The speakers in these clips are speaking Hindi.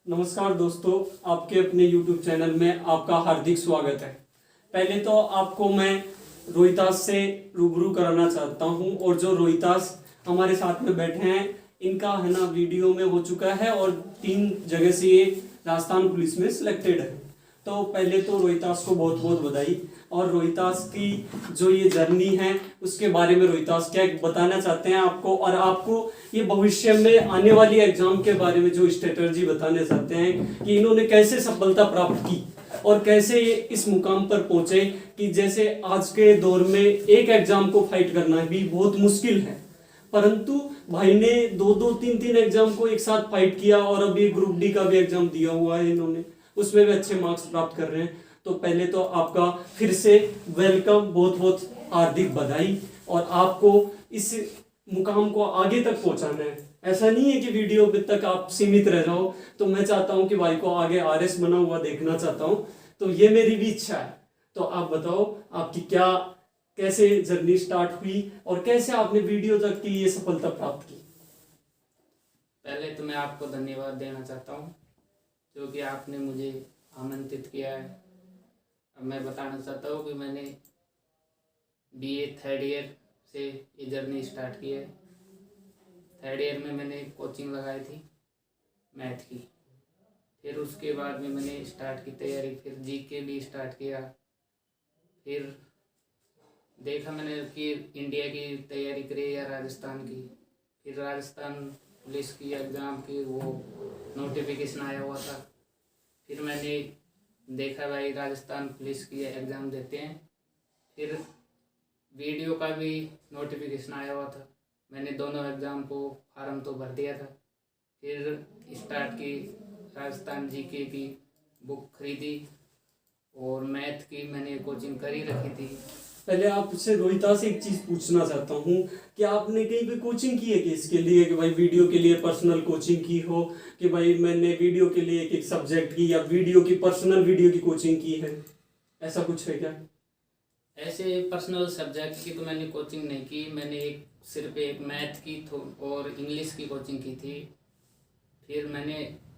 नमस्कार दोस्तों, आपके अपने YouTube चैनल में आपका हार्दिक स्वागत है। पहले तो आपको मैं रोहितास से रूबरू कराना चाहता हूं, और जो रोहितास हमारे साथ में बैठे हैं इनका है ना वीडियो में हो चुका है और 3 जगह से ये राजस्थान पुलिस में सिलेक्टेड है। तो पहले तो रोहितास को बहुत बहुत बधाई। और रोहितास की जो ये जर्नी है उसके बारे में रोहितास क्या बताना चाहते हैं आपको, और आपको ये भविष्य में आने वाली एग्जाम के बारे में जो स्ट्रेटजी बताने चाहते हैं कि इन्होंने कैसे सफलता प्राप्त की और कैसे ये इस मुकाम पर पहुंचे कि जैसे आज के दौर में एक एग्जाम को फाइट करना भी बहुत मुश्किल है, परंतु भाई ने 2-2, 3-3 एग्जाम को एक साथ फाइट किया और अभी ग्रुप डी का भी एग्जाम दिया हुआ है इन्होंने, उसमें भी अच्छे मार्क्स प्राप्त कर रहे हैं। तो पहले तो आपका फिर से वेलकम, बहुत बहुत हार्दिक बधाई। और आपको इस मुकाम को आगे तक पहुंचाना है, ऐसा नहीं है कि वीडियो तक आप सीमित रह जाओ। तो मैं चाहता हूं कि भाई को आगे आरएस बना हुआ देखना चाहता हूं, तो ये मेरी भी इच्छा है। तो आप बताओ आपकी कैसे जर्नी स्टार्ट हुई और कैसे आपने वीडियो तक की ये सफलता प्राप्त की। पहले तो मैं आपको धन्यवाद देना चाहता हूँ जो कि आपने मुझे आमंत्रित किया है। अब मैं बताना चाहता हूँ कि मैंने बीए 3rd ईयर से ये जर्नी स्टार्ट की है। 3rd ईयर में मैंने कोचिंग लगाई थी मैथ की, फिर उसके बाद में मैंने स्टार्ट की तैयारी, फिर जीके भी स्टार्ट किया, फिर देखा मैंने कि इंडिया की तैयारी करी या राजस्थान की, फिर राजस्थान पुलिस की एग्ज़ाम की वो नोटिफिकेशन आया हुआ था, फिर मैंने देखा भाई राजस्थान पुलिस की एग्ज़ाम देते हैं, फिर वीडियो का भी नोटिफिकेशन आया हुआ था, मैंने दोनों एग्ज़ाम को फार्म तो भर दिया था, फिर स्टार्ट की राजस्थान जीके की बुक खरीदी और मैथ की मैंने कोचिंग करी रखी थी। पहले आपसे रोहिता से एक चीज पूछना चाहता हूँ कि आपने कहीं पे कोचिंग की है कि इसके लिए कि भाई वीडियो के लिए पर्सनल कोचिंग की हो, कि भाई मैंने वीडियो के लिए एक सब्जेक्ट की या वीडियो की पर्सनल वीडियो की कोचिंग की है, ऐसा कुछ है क्या? ऐसे पर्सनल सब्जेक्ट की तो मैंने कोचिंग नहीं की, मैंने सिर्फ एक मैथ की और इंग्लिश की कोचिंग की थी। फिर मैंने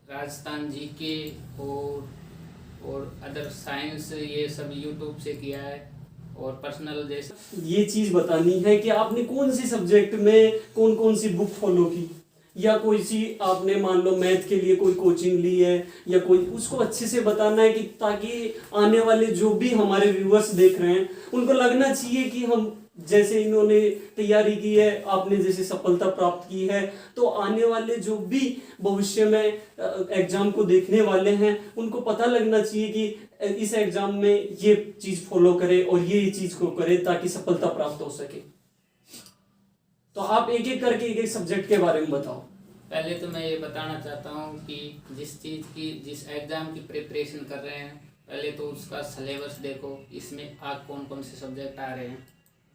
राजस्थान जीके और अदर साइंस ये सब यूट्यूब से किया है, और पर्सनल जैसे ये चीज बतानी है कि आपने कौन सी सब्जेक्ट में कौन कौन सी बुक फॉलो की, या कोई सी आपने मान लो मैथ के लिए कोई कोचिंग ली है या कोई, उसको अच्छे से बताना है कि ताकि आने वाले जो भी हमारे व्यूअर्स देख रहे हैं उनको लगना चाहिए कि हम जैसे इन्होंने तैयारी की है, आपने जैसे सफलता प्राप्त की है, तो आने वाले जो भी भविष्य में एग्जाम को देखने वाले हैं उनको पता लगना चाहिए कि इस एग्जाम में ये चीज फॉलो करे और ये चीज को करे ताकि सफलता प्राप्त हो सके। तो आप एक एक करके एक एक सब्जेक्ट के बारे में बताओ। पहले तो मैं ये बताना चाहता हूँ कि जिस एग्ज़ाम की प्रिपरेशन कर रहे हैं, पहले तो उसका सिलेबस देखो, इसमें आज कौन कौन से सब्जेक्ट आ रहे हैं।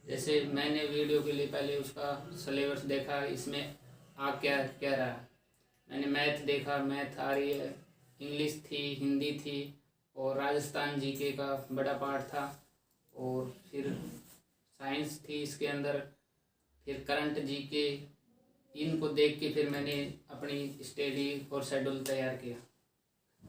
जैसे मैंने वीडियो के लिए पहले उसका सिलेबस देखा, इसमें क्या क्या रहा। मैंने मैथ देखा, मैथ आ रही है, इंग्लिश थी, हिंदी थी, और राजस्थान जीके का बड़ा पार्ट था, और फिर साइंस थी इसके अंदर, फिर करंट जीके। इनको देख के फिर मैंने अपनी स्टडी और शेड्यूल तैयार किया।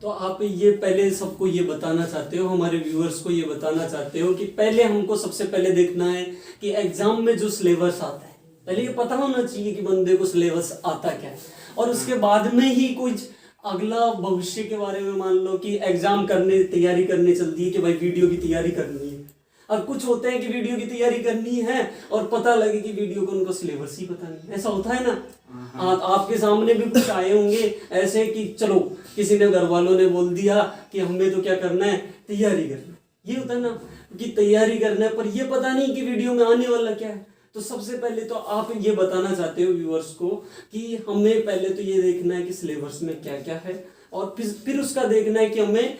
तो आप ये पहले सबको ये बताना चाहते हो, हमारे व्यूअर्स को ये बताना चाहते हो कि पहले हमको सबसे पहले देखना है कि एग्जाम में जो सिलेबस आता है, पहले ये पता होना चाहिए कि बंदे को सिलेबस आता क्या है, और उसके बाद में ही कुछ अगला भविष्य के बारे में मान लो कि एग्जाम तैयारी करने चलती है कि भाई वीडियो की तैयारी करनी है। अब कुछ होते हैं कि वीडियो की तैयारी करनी है और पता लगे कि वीडियो को उनको सिलेबस ही पता नहीं, ऐसा होता है ना। आपके सामने भी कुछ आए होंगे ऐसे कि चलो किसी ने घर वालों ने बोल दिया कि हमें तो क्या करना है, तैयारी करना है, ये होता है ना कि तैयारी करना है, पर ये पता नहीं कि वीडियो में आने वाला क्या है। तो सबसे पहले तो आप ये बताना चाहते हो व्यूअर्स को कि हमें पहले तो ये देखना है कि सिलेबस में क्या क्या है, और फिर उसका देखना है कि हमें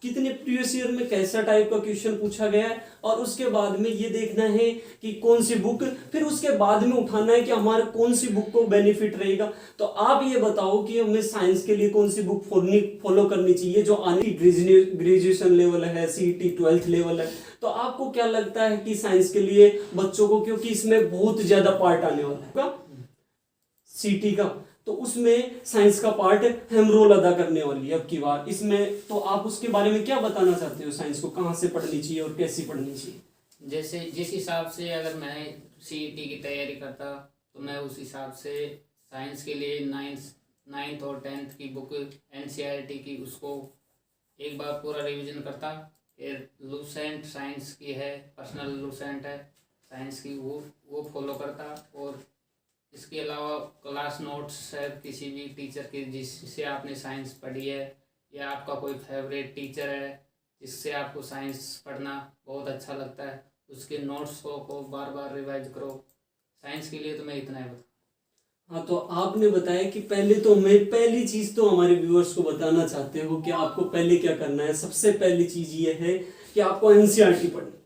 कितने प्रीवियस ईयर में कैसा टाइप का क्वेश्चन पूछा गया है, और उसके बाद में ये देखना है कि कौन सी बुक, फिर उसके बाद में उठाना है कि हमारे कौन सी बुक को बेनिफिट रहेगा। तो आप ये बताओ कि हमें साइंस के लिए कौन सी बुक फॉलो करनी चाहिए जो आने ग्रेजुएशन लेवल है, सीईटी 12th लेवल है। तो आपको क्या लगता है कि साइंस के लिए बच्चों को, क्योंकि इसमें बहुत ज्यादा पार्ट आने वाला है सीटी का, तो उसमें साइंस का पार्ट अहम रोल अदा करने वाली है अब की बार इसमें। तो आप उसके बारे में क्या बताना चाहते हो, साइंस को कहाँ से पढ़नी चाहिए और कैसी पढ़नी चाहिए? जैसे जिस हिसाब से अगर मैं सीईटी की तैयारी करता तो मैं उस हिसाब से साइंस के लिए नाइन्थ और 10th की बुक एनसीईआरटी की उसको एक बार पूरा रिवीजन करता। फिर लूसेंट साइंस की है, पर्सनल लूसेंट है साइंस की, वो फॉलो करता। और इसके अलावा क्लास नोट्स है किसी भी टीचर के जिससे आपने साइंस पढ़ी है, या आपका कोई फेवरेट टीचर है जिससे आपको साइंस पढ़ना बहुत अच्छा लगता है, उसके नोट्स को बार बार रिवाइज करो। साइंस के लिए तो मैं इतना ही बता। हाँ, तो आपने बताया कि पहले तो मैं पहली चीज तो हमारे व्यूअर्स को बताना चाहते हो कि आपको पहले क्या करना है। सबसे पहली चीज ये है कि आपको एनसीईआरटी पढ़नी।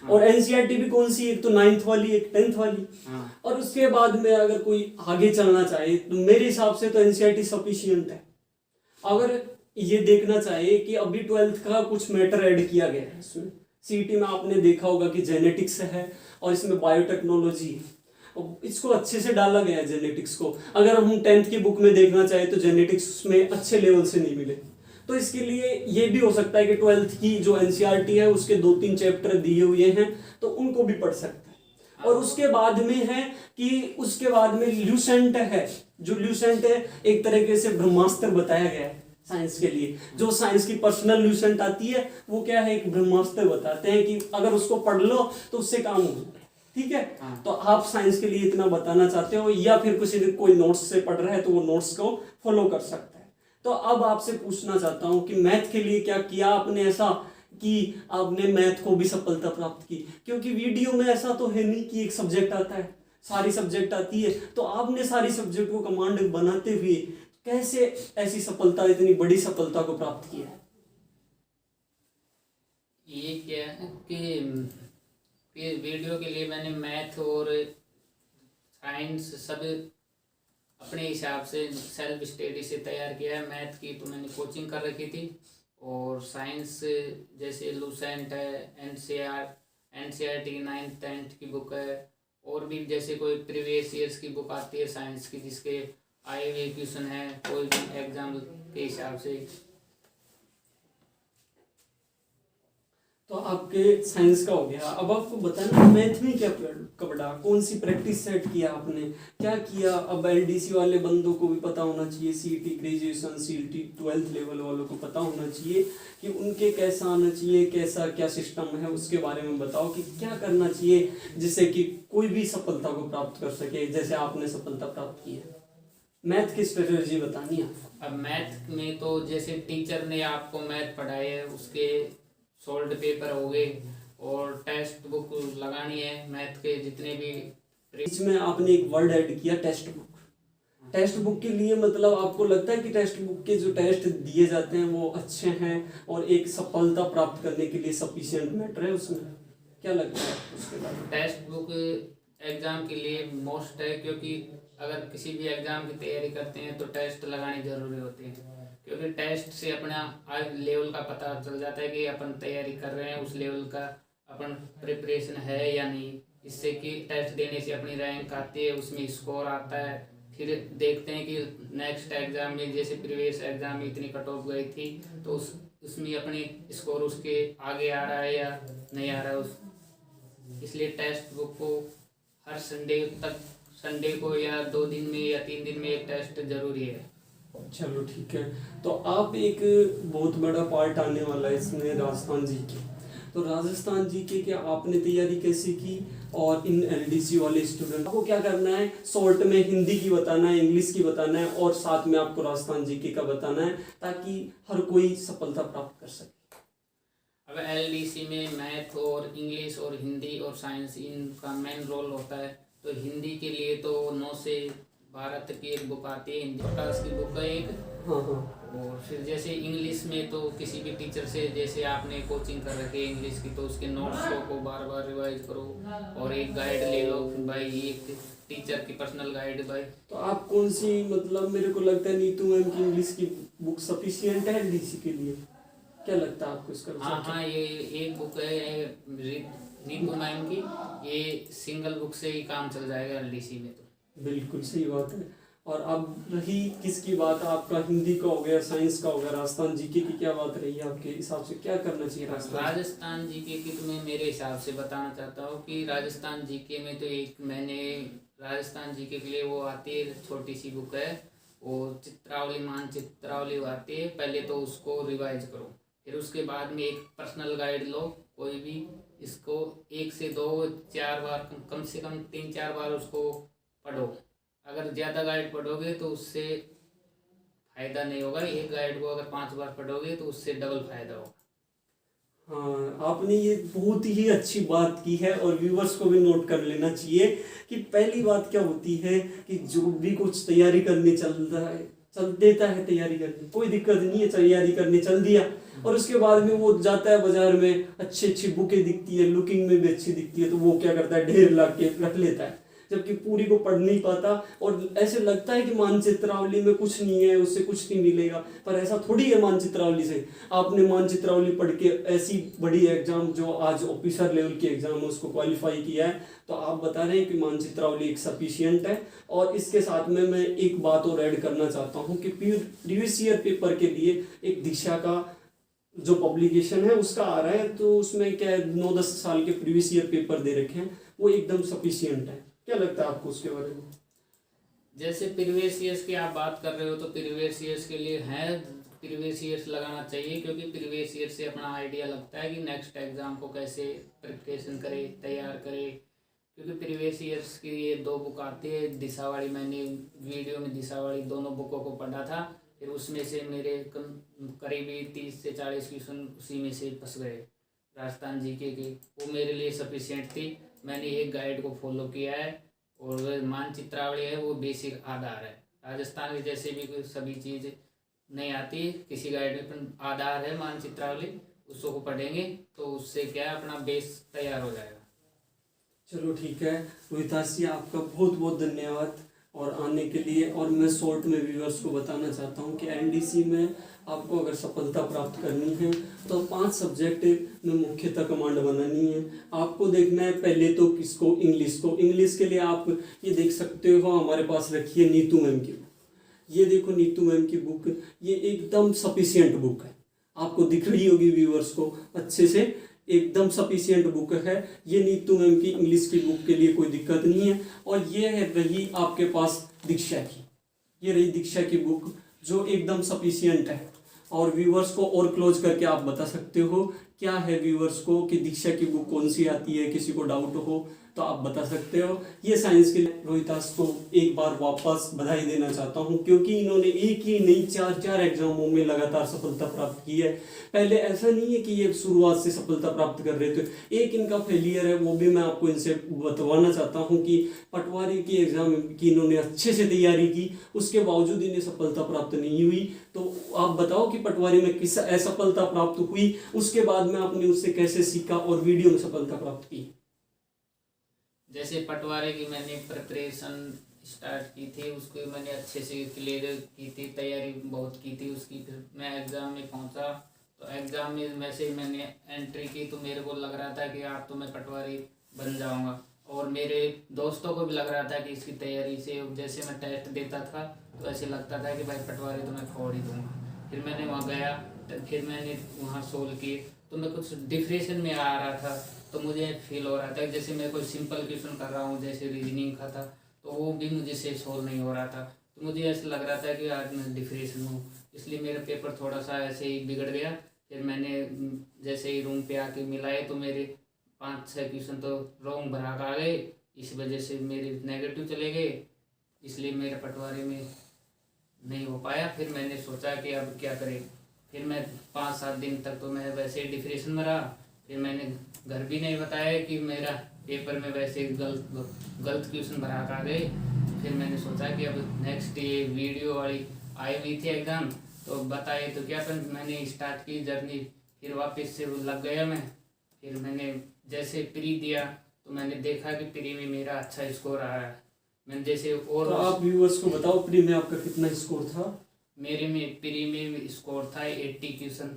हाँ। और एनसीईआरटी भी कौन सी, एक तो 9th वाली, एक 10th वाली। हाँ। और उसके बाद में अगर कोई आगे चलना चाहे तो मेरे हिसाब से तो एनसीईआरटी सफिशियंट है। अगर ये देखना चाहे कि अभी 12th का कुछ मैटर ऐड किया गया है इसमें, सीईटी में आपने देखा होगा कि जेनेटिक्स है और इसमें बायोटेक्नोलॉजी है, इसको अच्छे से डाला गया है जेनेटिक्स को। अगर हम 10th की बुक में देखना चाहे तो जेनेटिक्स में अच्छे लेवल से नहीं मिले। तो इसके लिए ये भी हो सकता है कि 12th की जो एनसीईआरटी है उसके 2-3 चैप्टर दिए हुए हैं तो उनको भी पढ़ सकता है। और उसके बाद में है कि उसके बाद में ल्यूसेंट है। जो ल्यूसेंट है एक तरीके से ब्रह्मास्त्र बताया गया है साइंस के लिए। जो साइंस की पर्सनल ल्यूसेंट आती है वो क्या है, एक ब्रह्मास्त्र बताते हैं कि अगर उसको पढ़ लो तो उससे काम हो जाए। ठीक है। हाँ। तो आप साइंस के लिए इतना बताना चाहते हो, या फिर कोई नोट्स से पढ़ रहा है तो वो नोट्स को फॉलो कर सकता है। तो अब आपसे पूछना चाहता हूं कि मैथ के लिए क्या किया आपने ऐसा कि आपने मैथ को भी सफलता प्राप्त की? क्योंकि वीडियो में ऐसा तो है नहीं कि एक सब्जेक्ट आता है, सारी सब्जेक्ट आती है। तो आपने सारी सब्जेक्ट को कमांड बनाते हुए कैसे ऐसी सफलता, इतनी बड़ी सफलता को प्राप्त किया है? ये क्या है कि वीडियो के लिए मैंने मैथ और साइंस सब अपने हिसाब से सेल्फ स्टडी से तैयार किया है। मैथ की तो मैंने कोचिंग कर रखी थी, और साइंस जैसे लूसेंट है, एनसीईआरटी की 9th 10th की बुक है, और भी जैसे कोई प्रीवियस ईयर्स की बुक आती है साइंस की जिसके आए हुए क्वेश्चन है कोई भी एग्जाम के हिसाब से। तो आपके साइंस का हो गया। अब आपको बताना मैथ में क्या पढ़ा, कौन सी प्रैक्टिस सेट किया आपने, क्या किया? अब एलडीसी वाले बंदों को भी पता होना चाहिए, CET graduation, CET 12th level वालों को पता होना चाहिए कि उनके कैसा आना चाहिए, कैसा क्या सिस्टम है, उसके बारे में बताओ कि क्या करना चाहिए जिससे कि कोई भी सफलता को प्राप्त कर सके जैसे आपने सफलता प्राप्त की है। मैथ की स्ट्रेटेजी बतानी है। अब मैथ में तो जैसे टीचर ने आपको मैथ पढ़ाई है उसके सोल्ड पेपर हो गए, और टेक्स्ट बुक लगानी है मैथ के जितने भी। बीच में आपने एक वर्ड ऐड किया, टेक्स्ट बुक। टेक्स्ट बुक के लिए मतलब आपको लगता है कि टेक्स्ट बुक के जो टेस्ट दिए जाते हैं वो अच्छे हैं और एक सफलता प्राप्त करने के लिए सफिशिएंट मैटर है उसमें? क्या लगता है उसके बारे में? टेक्स्ट बुक एग्ज़ाम के लिए मोस्ट है, क्योंकि अगर किसी भी एग्ज़ाम की तैयारी करते हैं तो टेस्ट लगानी ज़रूरी होती है, क्योंकि टेस्ट से अपना लेवल का पता चल जाता है कि अपन तैयारी कर रहे हैं, उस लेवल का अपन प्रिपरेशन है या नहीं। इससे कि टेस्ट देने से अपनी रैंक आती है, उसमें स्कोर आता है। फिर देखते हैं कि नेक्स्ट एग्ज़ाम में जैसे प्रीवियस एग्ज़ाम में इतनी कट ऑफ गई थी तो उसमें अपनी स्कोर उसके आगे आ रहा है या नहीं आ रहा है। इसलिए टेक्स्ट बुक को हर संडे को या 2 दिन में या 3 दिन में एक टेस्ट जरूरी है। चलो ठीक है। तो आप एक बहुत बड़ा पार्ट आने वाला है इसमें राजस्थान जी के। तो राजस्थान जी के आपने तैयारी कैसे की? और इन एलडीसी वाले स्टूडेंट को क्या करना है, शॉर्ट में हिंदी की बताना है, इंग्लिश की बताना है और साथ में आपको राजस्थान जी के का बताना है ताकि हर कोई सफलता प्राप्त कर सके। अब एलडीसी में मैथ और इंग्लिश और हिंदी और साइंस इनका मेन रोल होता है। तो हिंदी के लिए तो 9 से 12 तक की एक बुक आती है, हिंदी क्लास की बुक है एक। हाँ हाँ। और फिर जैसे इंग्लिश में तो किसी भी टीचर से, जैसे आपने कोचिंग कर रखी है इंग्लिश की, तो उसके नोट्स को बार बार रिवाइज करो और एक गाइड ले लो भाई, एक टीचर की पर्सनल गाइड भाई। तो आप कौन सी, मतलब मेरे को लगता है नीतू मैम की इंग्लिश की बुक सफिशिएंट है एलडीसी के लिए, क्या लगता है आपको इसका? हाँ, ये एक बुक है नीतू मैम की, ये सिंगल बुक से ही काम चल जाएगा एलडीसी में। तो बिल्कुल सही बात है। और अब रही किसकी बात, आपका हिंदी का हो गया, साइंस का हो गया, राजस्थान जीके की क्या बात रही है आपके हिसाब से, क्या करना चाहिए राजस्थान जीके की तो मैं मेरे हिसाब से बताना चाहता हूँ कि राजस्थान जीके में तो एक मैंने राजस्थान जीके के लिए वो आती है छोटी सी बुक है, वो चित्रावली मानचित्रावली आती है, पहले तो उसको रिवाइज करो, फिर उसके बाद में एक पर्सनल गाइड लो कोई भी, इसको 1 से 2 4 बार कम से कम 3-4 बार उसको पढ़ो। अगर ज़्यादा गाइड पढ़ोगे तो उससे फायदा नहीं होगा, एक गाइड को अगर 5 बार पढ़ोगे तो उससे डबल फायदा होगा। हाँ, आपने ये बहुत ही अच्छी बात की है और व्यूवर्स को भी नोट कर लेना चाहिए कि पहली बात क्या होती है कि जो भी कुछ तैयारी करने चल देता है, तैयारी करने कोई दिक्कत नहीं है, तैयारी करने चल दिया और उसके बाद में वो जाता है बाजार में, अच्छी अच्छी बुकें दिखती है, लुकिंग में भी अच्छी दिखती है, तो वो क्या करता है, ढेर ला के रख लेता है, जबकि पूरी को पढ़ नहीं पाता और ऐसे लगता है कि मानचित्रावली में कुछ नहीं है, उससे कुछ नहीं मिलेगा, पर ऐसा थोड़ी है। मानचित्रावली से आपने मानचित्रावली पढ़ के ऐसी बड़ी एग्जाम जो आज ऑफिसर लेवल की एग्जाम है उसको क्वालिफाई किया है, तो आप बता रहे हैं कि मानचित्रावली एक सफिशियंट है। और इसके साथ में मैं एक बात और ऐड करना चाहता हूँ कि प्रीवियस ईयर पेपर के लिए एक दिशा का जो पब्लिकेशन है उसका आ रहा है, तो उसमें क्या 9-10 साल के प्रीवियस ईयर पेपर दे रखे हैं, वो एकदम सफिशियंट है। क्या लगता है आपको उसके बारे में? जैसे प्रीवियस ईयर्स की आप बात कर रहे हो तो प्रीवियस ईयर्स के लिए है, प्रीवियस ईयर्स लगाना चाहिए, क्योंकि प्रीवियस ईयर से अपना आइडिया लगता है कि नेक्स्ट एग्जाम को कैसे प्रिपरेशन करे, तैयार करे। क्योंकि प्रीवियस ईयर्स की ये 2 बुक आती है, दिशावाड़ी, मैंने वीडियो में दिशावाड़ी दोनों बुकों को पढ़ा था, फिर उसमें से मेरे करीबी 30 से 40 क्वेश्चन उसी में से फंस गए राजस्थान जीके के, वो मेरे लिए सफिशिएंट थी। मैंने एक गाइड को फॉलो किया है और वह मानचित्रावली है, वो बेसिक आधार है। राजस्थान के जैसे भी कोई सभी चीज़ नहीं आती किसी गाइड में, पर आधार है मानचित्रावली, उसको पढ़ेंगे तो उससे क्या है अपना बेस तैयार हो जाएगा। चलो ठीक है रोहिताश जी, आपका बहुत बहुत धन्यवाद और आने के लिए। और मैं शॉर्ट में व्यूअर्स को बताना चाहता हूँ कि एनडीसी में आपको अगर सफलता प्राप्त करनी है तो 5 सब्जेक्ट में मुख्यतः कमांड बनानी है। आपको देखना है पहले तो किसको, इंग्लिश को। इंग्लिश के लिए आप ये देख सकते हो, हमारे पास रखी है नीतू मैम की बुक। ये देखो नीतू मैम की बुक, ये एकदम सफिशियंट बुक है, आपको दिख रही होगी व्यूअर्स को अच्छे से, एकदम सफिशियंट बुक है ये नीतू मैम की। इंग्लिश की बुक के लिए कोई दिक्कत नहीं है। और ये है रही आपके पास दीक्षा की, ये रही दीक्षा की बुक जो एकदम सफिशियंट है। और व्यूवर्स को और क्लोज करके आप बता सकते हो क्या है व्यूवर्स को कि दीक्षा की बुक कौन सी आती है, किसी को डाउट हो तो आप बता सकते हो। ये साइंस के लिए रोहितास को एक बार वापस बधाई देना चाहता हूँ, क्योंकि इन्होंने एक ही नहीं 4 एग्जामों में लगातार सफलता प्राप्त की है। पहले ऐसा नहीं है कि ये शुरुआत से सफलता प्राप्त कर रहे थे, एक इनका फेलियर है, वो भी मैं आपको इनसे बतवाना चाहता हूँ कि पटवारी की एग्जाम की इन्होंने अच्छे से तैयारी की, उसके बावजूद इन्हें सफलता प्राप्त नहीं हुई। तो आप बताओ कि पटवारी में किस असफलता प्राप्त हुई, उसके बाद में आपने उससे कैसे सीखा और वीडियो में सफलता प्राप्त की। जैसे पटवारी की मैंने प्रिपरेशन स्टार्ट की थी, उसको मैंने अच्छे से क्लियर की थी, तैयारी बहुत की थी उसकी। फिर मैं एग्ज़ाम में पहुंचा तो एग्ज़ाम में वैसे ही मैंने एंट्री की तो मेरे को लग रहा था कि आज तो मैं पटवारी बन जाऊंगा, और मेरे दोस्तों को भी लग रहा था कि इसकी तैयारी से जैसे मैं टेस्ट देता था तो ऐसे लगता था कि भाई पटवारी तो मैं फोड़ ही दूँगा। फिर मैंने वहाँ गया, फिर मैंने वहाँ सोल्व किए तो मैं कुछ डिप्रेशन में आ रहा था, तो मुझे फील हो रहा था जैसे मैं कोई सिंपल क्वेश्चन कर रहा हूँ, जैसे रीजनिंग का था तो वो भी मुझे से सोल्व नहीं हो रहा था, तो मुझे ऐसा लग रहा था कि आज मैं डिप्रेशन हूँ, इसलिए मेरा पेपर थोड़ा सा ऐसे ही बिगड़ गया। फिर मैंने जैसे ही रूम पे आके मिलाए तो मेरे 5-6 क्वेश्चन तो रॉन्ग भरा आ गए, इस वजह से मेरे नेगेटिव चले गए, इसलिए मेरे पटवारी में नहीं हो पाया। फिर मैंने सोचा कि अब क्या करें, फिर मैं 5-7 दिन तक तो मैं वैसे ही डिप्रेशन में रहा। फिर मैंने घर भी नहीं बताया कि मेरा पेपर में वैसे गलत क्वेश्चन भरा आ गए। फिर मैंने सोचा कि अब नेक्स्ट ये वीडियो वाली आई हुई थी एग्ज़ाम तो बताए तो क्या, पर मैंने स्टार्ट की जर्नी, फिर वापस से लग गया मैं। फिर मैंने जैसे प्री दिया तो मैंने देखा कि प्री में मेरा अच्छा स्कोर आया है। मैंने जैसे और तो आप व्यूअर्स को बताओ प्री में आपका कितना स्कोर था? मेरे में प्री में स्कोर था 80 क्वेश्चन,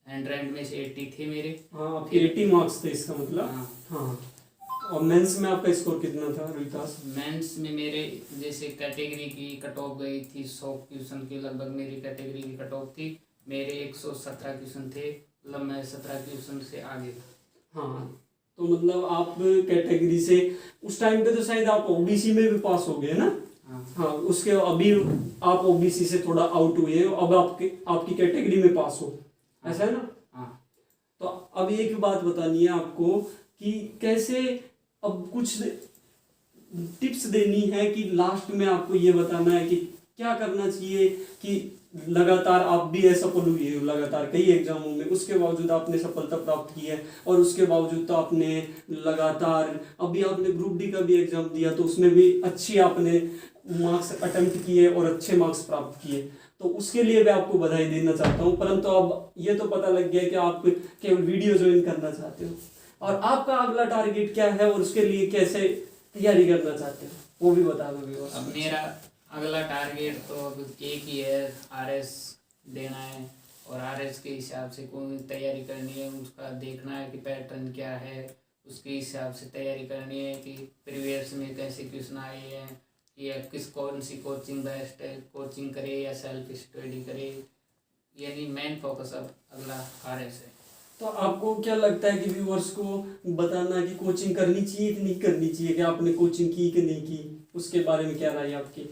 100 में से 80 थे मेरे। हाँ, आपके 80 मार्क्स थे इसका मतलब। हाँ। हाँ, और मेंस में आपका स्कोर कितना था रोहितास? मेंस में मेरे जैसे कैटेगरी की कट ऑफ गई थी, 100 क्वेश्चन की लगभग मेरी कैटेगरी की कट ऑफ थी। मेरे 117 क्वेश्चन थे, मतलब मैं 17 क्वेश्चन से आगे था। हाँ, तो मतलब आप कैटेगरी से उस टाइम पे तो शायद आप ओबीसी में भी पास हो गए ना? हाँ हाँ, उसके अभी आप ओबीसी से थोड़ा आउट हुए हो, अब आपकी कैटेगरी में पास हो, ऐसा है ना? हाँ। तो अब एक बात बतानी है आपको कि कैसे, अब कुछ टिप्स देनी है कि लास्ट में आपको ये बताना है कि क्या करना चाहिए कि लगातार आप भी असफल हुए हो लगातार कई एग्जामों में, उसके बावजूद आपने सफलता प्राप्त की है, और उसके बावजूद तो आपने लगातार अभी आपने ग्रुप डी का भी एग्जाम दिया तो उसमें भी अच्छी आपने मार्क्स अटेम्प्ट किए और अच्छे मार्क्स प्राप्त किए, तो उसके लिए भी आपको बधाई देना चाहता हूँ। परंतु अब ये तो पता लग गया कि आप केवल वीडियो ज्वाइन करना चाहते हो, और आपका अगला टारगेट क्या है और उसके लिए कैसे तैयारी करना चाहते हो वो भी बता दो व्यूअर्स। अब मेरा अगला टारगेट तो अब एक ही है, आरएस देना है, और आरएस के हिसाब से कोई तैयारी करनी है, उसका देखना है कि पैटर्न क्या है, उसके हिसाब से तैयारी करनी है कि प्रीवियस में कैसे क्वेश्चन आए हैं, कि कौन सी कोचिंग बेस्ट है, कोचिंग करे या सेल्फ स्टडी करे, यानी मेन फोकस अब अगला आरएस है। तो आपको क्या लगता है कि व्यूअर्स को बताना कि कोचिंग करनी चाहिए कि नहीं करनी चाहिए, कि आपने कोचिंग की कि नहीं की, उसके बारे में क्या राय है आपकी?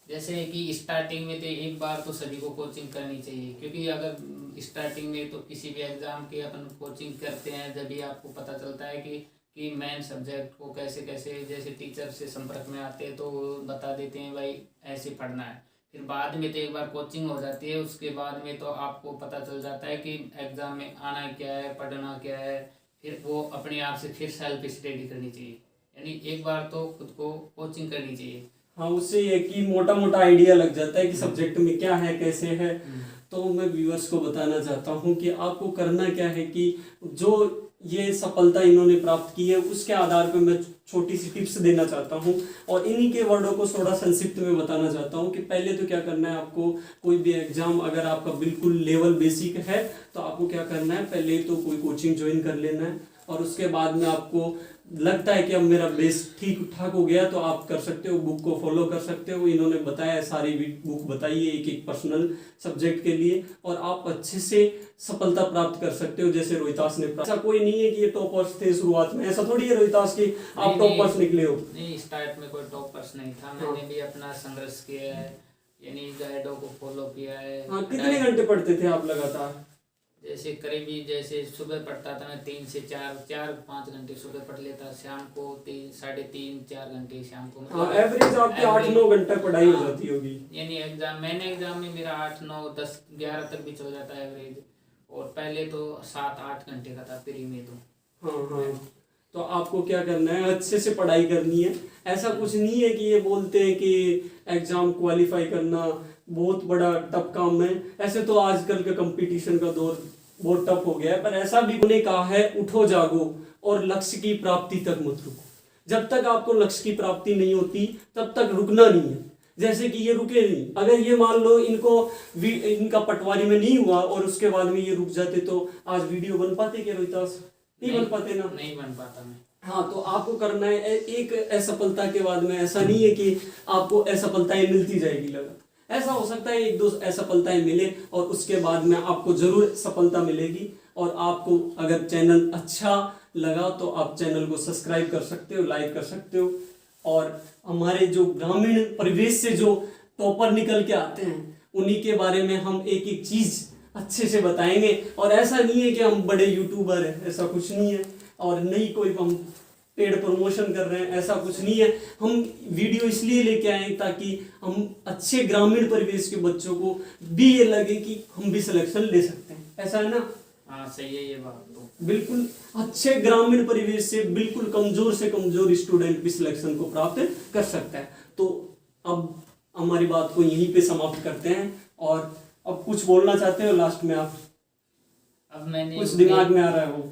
जैसे कि स्टार्टिंग में तो एक बार तो सभी को कोचिंग करनी चाहिए, क्योंकि अगर स्टार्टिंग में तो किसी भी एग्ज़ाम की अपन कोचिंग करते हैं जब भी आपको पता चलता है कि मेन सब्जेक्ट को कैसे कैसे, जैसे टीचर से संपर्क में आते हैं तो वो बता देते हैं भाई ऐसे पढ़ना है, फिर बाद में तो एक बार कोचिंग हो जाती है, उसके बाद में तो आपको पता चल जाता है कि एग्ज़ाम में आना क्या है, पढ़ना क्या है, फिर वो अपने आप से फिर सेल्फ स्टडी करनी चाहिए, यानी एक बार तो खुद को कोचिंग करनी चाहिए। हाँ, उससे ये कि मोटा मोटा आइडिया लग जाता है कि सब्जेक्ट में क्या है कैसे है। तो मैं व्यूअर्स को बताना चाहता हूँ कि आपको करना क्या है कि जो ये सफलता इन्होंने प्राप्त की है उसके आधार पर मैं छोटी सी टिप्स देना चाहता हूँ, और इन्हीं के वर्डों को थोड़ा संक्षिप्त में बताना चाहता हूँ कि पहले तो क्या करना है आपको, कोई भी एग्जाम अगर आपका बिल्कुल लेवल बेसिक है तो आपको क्या करना है, पहले तो कोई कोचिंग ज्वाइन कर लेना है, और उसके बाद में आपको लगता है कि अब मेरा बेस ठीक ठाक हो गया तो आप कर सकते हो, बुक को फॉलो कर सकते हो। इन्होंने बताया, सारी बुक बताई है एक एक पर्सनल सब्जेक्ट के लिए, और आप अच्छे से सफलता प्राप्त कर सकते हो जैसे रोहितास ने। ऐसा कोई नहीं है कि ये टॉपर्स थे शुरुआत में, ऐसा थोड़ी है रोहितास की आप टॉपर्स निकले हो। नहीं, स्टार्ट में कोई टॉपर्स नहीं था, मैंने भी अपना संघर्ष किया है, यानी गाइडों को फॉलो किया है। हाँ, कितने घंटे पढ़ते थे आप लगातार? जैसे करीबी, जैसे सुबह पढ़ता था मैं 3 से 4-5 घंटे सुबह पढ़ लेता, शाम को 3-3.5-4 घंटे शाम को, हाँ, एवरेज आपकी 8-9 घंटे पढ़ाई हो जाती होगी। यानी एग्जाम में मेरा 8-9-10-11 तक भी चल जाता है एवरेज, और पहले तो 7-8 घंटे का था प्री में तो। हाँ, तो आपको क्या करना है, अच्छे से पढ़ाई करनी है। ऐसा कुछ नहीं है कि ये बोलते हैं कि एग्जाम क्वालिफाई करना बहुत बड़ा टफ काम है, ऐसे तो आजकल का कंपटीशन का दौर बहुत टफ हो गया है, पर ऐसा भी उन्होंने कहा है, उठो जागो और लक्ष्य की प्राप्ति तक मत रुको। जब तक आपको लक्ष्य की प्राप्ति नहीं होती तब तक रुकना नहीं है। जैसे कि ये रुके नहीं, अगर ये मान लो इनका पटवारी में नहीं हुआ और उसके बाद में ये रुक जाते तो आज वीडियो बन पाते क्या रोहितास? नहीं बन पाते ना। नहीं बन पाता मैं। हाँ, तो आपको करना है, एक असफलता के बाद में ऐसा नहीं है कि आपको असफलताएं मिलती जाएगी लगा, ऐसा हो सकता है 1-2 असफलताएं मिले और उसके बाद में आपको जरूर सफलता मिलेगी। और आपको अगर चैनल अच्छा लगा तो आप चैनल को सब्सक्राइब कर सकते हो, लाइक कर सकते हो, और हमारे जो ग्रामीण परिवेश से जो टॉपर निकल के आते हैं उन्हीं के बारे में हम एक एक चीज अच्छे से बताएंगे। और ऐसा नहीं है कि हम बड़े यूट्यूबर हैं, ऐसा कुछ नहीं है, और नहीं कोई हम पेड प्रमोशन कर रहे हैं, ऐसा कुछ नहीं है। हम वीडियो इसलिए लेके आए ताकि हम अच्छे ग्रामीण परिवेश के बच्चों को भी ये लगे कि हम भी सिलेक्शन ले सकते हैं, ऐसा है ना? हाँ, सही है ये बात तो। बिल्कुल अच्छे ग्रामीण परिवेश से बिल्कुल कमजोर से कमजोर स्टूडेंट भी सिलेक्शन को प्राप्त कर सकता है। तो अब हमारी बात को यहीं पे समाप्त करते हैं, और अब कुछ बोलना चाहते हो लास्ट में आप? अब मैंने कुछ दिमाग में आ रहा है वो?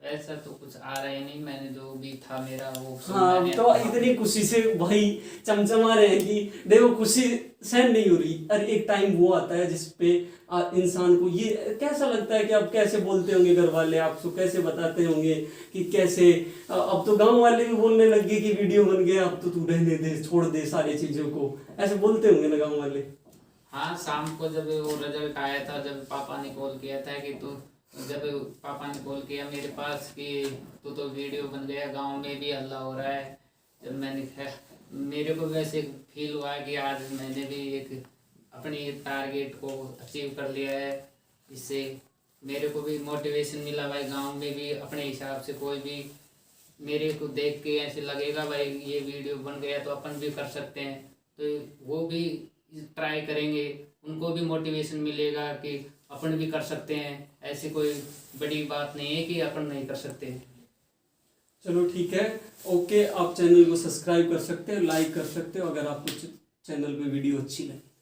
ऐसा तो कुछ आ रहा है नहीं, मैंने जो भी था मेरा वो सब हाँ, मैंने तो इतनी खुशी से भाई चमचमा रहे हैं कि देखो खुशी सहन नहीं हो रही। और एक टाइम वो आता है जिसपे इंसान को ये कैसा लगता है कि अब कैसे बोलते होंगे घर वाले, आपको कैसे बताते होंगे कि कैसे अब तो गांव वाले भी बोलने लग गए कि वीडियो बन गया, अब तो तू रहने दे, छोड़ दे सारी चीजों को, ऐसे बोलते होंगे ना गांव वाले। हाँ, शाम को जब वो रिजल्ट आया था, जब पापा ने कॉल किया था कि तू, जब पापा ने कॉल किया मेरे पास कि तू तो वीडियो बन गया, गांव में भी हल्ला हो रहा है, जब मैंने मेरे को वैसे फील हुआ कि आज मैंने भी एक अपनी टारगेट को अचीव कर लिया है। इससे मेरे को भी मोटिवेशन मिला भाई, गांव में भी अपने हिसाब से कोई भी मेरे को देख के ऐसे लगेगा भाई ये वीडियो बन गया तो अपन भी कर सकते हैं, तो वो भी ट्राई करेंगे, उनको भी मोटिवेशन मिलेगा कि अपन भी कर सकते हैं। ऐसी कोई बड़ी बात नहीं है कि अपन नहीं कर सकते। चलो ठीक है, ओके, आप चैनल को सब्सक्राइब कर सकते हो, लाइक कर सकते हो अगर आपको चैनल पे वीडियो अच्छी लगे।